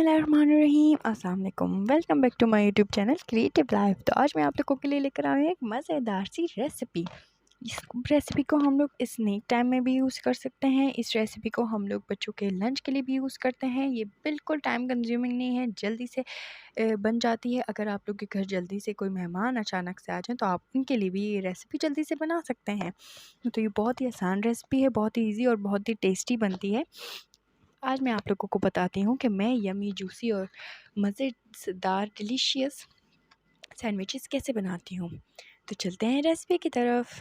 बिस्मिल्लाहिर्रहमानिर्रहीम, अस्सलाम वालेकुम। Welcome back to my YouTube channel creative life. तो आज मैं आप लोगों के लिए लेकर आई हूँ एक मज़ेदार सी रेसिपी। इस रेसिपी को हम लोग स्नैक टाइम में भी यूज़ कर सकते हैं। इस रेसिपी को हम लोग बच्चों के लंच के लिए भी यूज़ करते हैं। ये बिल्कुल टाइम कंज्यूमिंग नहीं है, जल्दी से बन जाती है। अगर आप लोग के घर जल्दी से कोई मेहमान अचानक से आ जाएँ तो आप उनके लिए भी ये रेसिपी जल्दी से बना सकते हैं। तो ये बहुत ही आसान रेसिपी है, बहुत ही ईज़ी और बहुत ही टेस्टी बनती है। आज मैं आप लोगों को बताती हूँ कि मैं यम्मी जूसी और मज़ेदार डिलीशियस सैंडविचेस कैसे बनाती हूँ। तो चलते हैं रेसिपी की तरफ।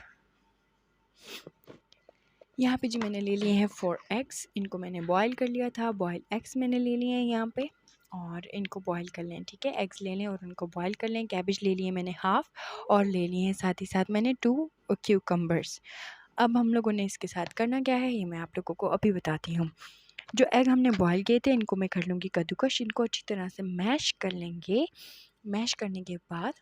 यहाँ पे जी मैंने ले लिए हैं 4 एग्स। इनको मैंने बॉईल कर लिया था। बॉयल एग्स मैंने ले लिए हैं यहाँ पे और इनको बॉईल कर लें। ठीक है, एग्स ले लें और उनको बॉईल कर लें। कैबेज ले लिए मैंने हाफ़ और ले लिए हैं साथ ही साथ मैंने 2 क्यूकम्बर्स। अब हम लोगों ने इसके साथ करना क्या है ये मैं आप लोगों को अभी बताती हूँ। जो एग हमने बॉईल किए थे इनको मैं कर लूँगी कद्दूकश। इनको अच्छी तरह से मैश कर लेंगे। मैश करने के बाद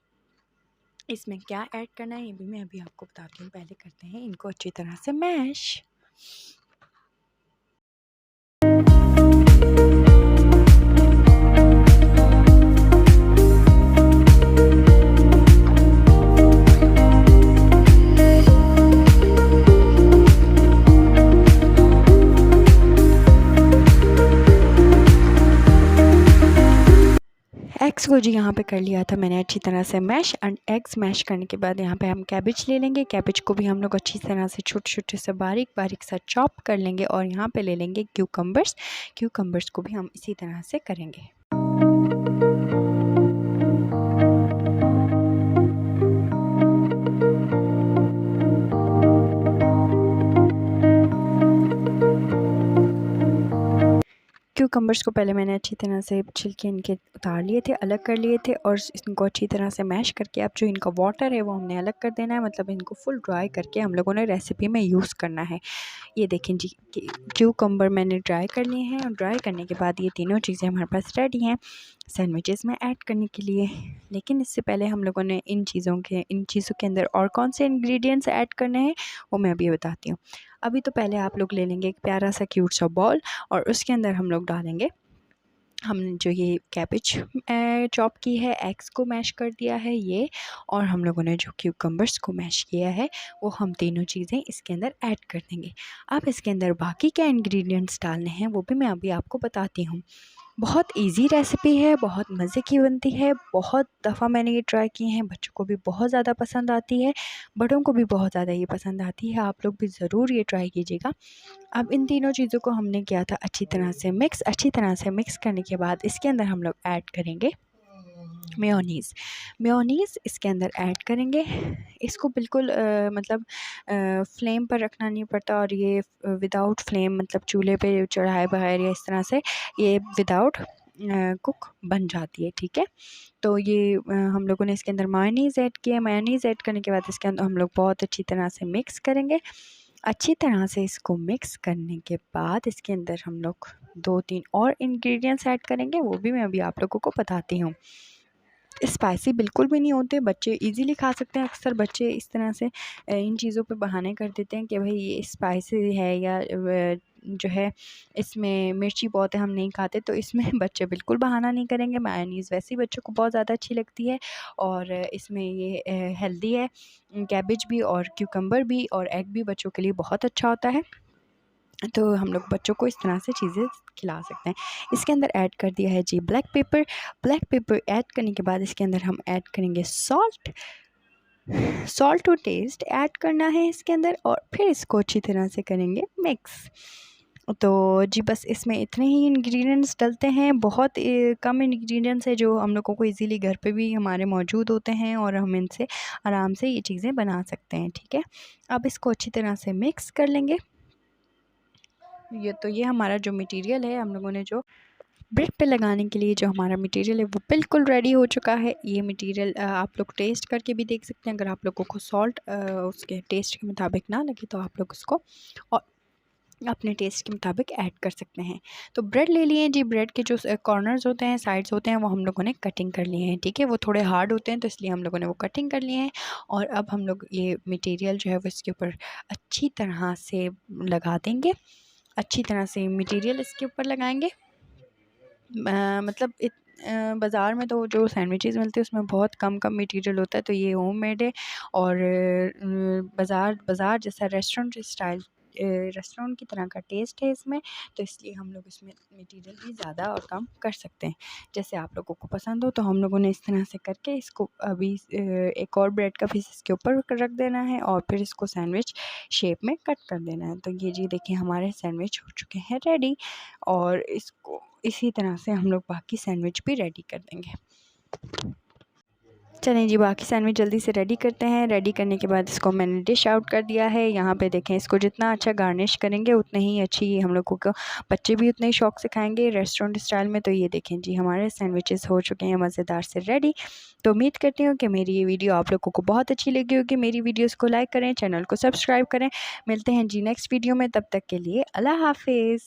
इसमें क्या ऐड करना है ये भी मैं अभी आपको बताती हूँ। पहले करते हैं इनको अच्छी तरह से मैश। एग्स को जी यहाँ पे कर लिया था मैंने अच्छी तरह से मैश। एंड एग्स मैश करने के बाद यहाँ पे हम कैबेज ले लेंगे। कैबेज को भी हम लोग अच्छी तरह से छोटे छोटे से बारीक बारीक सा चॉप कर लेंगे और यहाँ पे ले लेंगे क्यूकम्बर्स। क्यूकम्बर्स को भी हम इसी तरह से करेंगे। क्यूकम्बर्स को पहले मैंने अच्छी तरह से छिलके इनके उतार लिए थे, अलग कर लिए थे और इनको अच्छी तरह से मैश करके अब जो इनका वाटर है वो हमने अलग कर देना है। मतलब इनको फुल ड्राई करके हम लोगों ने रेसिपी में यूज़ करना है। ये देखें जी क्यूकम्बर मैंने ड्राई कर लिए हैं और ड्राई करने के बाद ये तीनों चीज़ें हमारे पास रेडी हैं सैंडविचेस में ऐड करने के लिए। लेकिन इससे पहले हम लोगों ने इन चीज़ों के अंदर और कौन से इंग्रेडिएंट्स ऐड करने हैं वो मैं अभी बताती हूँ। अभी तो पहले आप लोग ले लेंगे एक प्यारा सा क्यूट सा बॉल और उसके अंदर हम लोग डालेंगे हमने जो ये कैबेज चॉप की है, एग्स को मैश कर दिया है ये, और हम लोगों ने जो क्यूकम्बर्स को मैश किया है वो हम तीनों चीज़ें इसके अंदर ऐड कर देंगे। अब इसके अंदर बाकी क्या इंग्रेडिएंट्स डालने हैं वो भी मैं अभी आपको बताती हूँ। बहुत इजी रेसिपी है, बहुत मज़े की बनती है। बहुत दफ़ा मैंने ये ट्राई की हैं, बच्चों को भी बहुत ज़्यादा पसंद आती है, बड़ों को भी बहुत ज़्यादा ये पसंद आती है। आप लोग भी ज़रूर ये ट्राई कीजिएगा। अब इन तीनों चीज़ों को हमने किया था अच्छी तरह से मिक्स। अच्छी तरह से मिक्स करने के बाद इसके अंदर हम लोग ऐड करेंगे मेयोनीज़। मेयोनीज़ इसके अंदर ऐड करेंगे। इसको बिल्कुल मतलब फ्लेम पर रखना नहीं पड़ता और ये विदाउट फ्लेम मतलब चूल्हे पे चढ़ाए बगैर या इस तरह से ये विदाउट कुक बन जाती है। ठीक है, तो ये हम लोगों ने इसके अंदर मेयोनीज़ ऐड किया। मेयोनीज़ ऐड करने के बाद इसके अंदर हम लोग बहुत अच्छी तरह से मिक्स करेंगे। अच्छी तरह से इसको मिक्स करने के बाद इसके अंदर हम लोग 2-3 और इंग्रेडिएंट्स ऐड करेंगे, वो भी मैं अभी आप लोगों को बताती हूँ। स्पाइसी बिल्कुल भी नहीं होते, बच्चे इजीली खा सकते हैं। अक्सर बच्चे इस तरह से इन चीज़ों पे बहाने कर देते हैं कि भाई ये स्पाइसी है या जो है इसमें मिर्ची बहुत है हम नहीं खाते, तो इसमें बच्चे बिल्कुल बहाना नहीं करेंगे। मेयोनीज़ वैसे ही बच्चों को बहुत ज़्यादा अच्छी लगती है और इसमें ये हेल्दी है। कैबेज भी और क्यूकम्बर भी और एग भी बच्चों के लिए बहुत अच्छा होता है, तो हम लोग बच्चों को इस तरह से चीज़ें खिला सकते हैं। इसके अंदर ऐड कर दिया है जी black pepper. Black pepper add करने के बाद इसके अंदर हम ऐड करेंगे salt. Salt to taste add करना है इसके अंदर और फिर इसको अच्छी तरह से करेंगे मिक्स। तो जी बस इसमें इतने ही इंग्रेडिएंट्स डलते हैं। बहुत कम इंग्रेडिएंट्स है जो हम लोगों को इजीली घर पे भी हमारे मौजूद होते हैं और हम इनसे आराम से ये चीज़ें बना सकते हैं। ठीक है, अब इसको अच्छी तरह से मिक्स कर लेंगे। ये हमारा जो मटेरियल है हम लोगों ने जो ब्रेड पे लगाने के लिए जो हमारा मटेरियल है वो बिल्कुल रेडी हो चुका है। ये मटेरियल आप लोग टेस्ट करके भी देख सकते हैं। अगर आप लोगों को सॉल्ट उसके टेस्ट के मुताबिक ना लगे तो आप लोग उसको और अपने टेस्ट के मुताबिक ऐड कर सकते हैं। तो ब्रेड ले लिए जी, ब्रेड के जो कॉर्नर्स होते हैं, साइड्स होते हैं, वो हम लोगों ने कटिंग कर लिए हैं। ठीक है, वो थोड़े हार्ड होते हैं तो इसलिए हम लोगों ने वो कटिंग कर लिए हैं। और अब हम लोग ये मटेरियल जो है वो इसके ऊपर अच्छी तरह से लगा देंगे। अच्छी तरह से मटेरियल इसके ऊपर लगाएंगे मतलब बाज़ार में तो जो सैंडविचेज़ मिलते हैं उसमें बहुत कम मटीरियल होता है, तो ये होममेड है और बाज़ार जैसा रेस्टोरेंट की तरह का टेस्ट है इसमें, तो इसलिए हम लोग इसमें मटीरियल भी ज़्यादा और कम कर सकते हैं। जैसे आप लोगों को पसंद हो तो हम लोगों ने इस तरह से करके इसको अभी एक और ब्रेड का पीस इसके ऊपर रख देना है और फिर इसको सैंडविच शेप में कट कर देना है। तो ये जी देखिए हमारे सैंडविच हो चुके हैं रेडी और इसको इसी तरह से हम लोग बाकी सैंडविच भी रेडी कर देंगे। चलें जी, बाकी सैंडविच जल्दी से रेडी करते हैं। रेडी करने के बाद इसको मैंने डिश आउट कर दिया है। यहाँ पे देखें, इसको जितना अच्छा गार्निश करेंगे उतने ही अच्छी हम लोगों को बच्चे भी उतने ही शौक से खाएंगे रेस्टोरेंट स्टाइल में। तो ये देखें जी हमारे सैंडविचेस हो चुके हैं मज़ेदार से रेडी। तो उम्मीद करती हूँ कि मेरी ये वीडियो आप लोगों को बहुत अच्छी लगी होगी। मेरी वीडियोज़ को लाइक करें, चैनल को सब्सक्राइब करें। मिलते हैं जी नेक्स्ट वीडियो में, तब तक के लिए अल्लाह हाफिज़।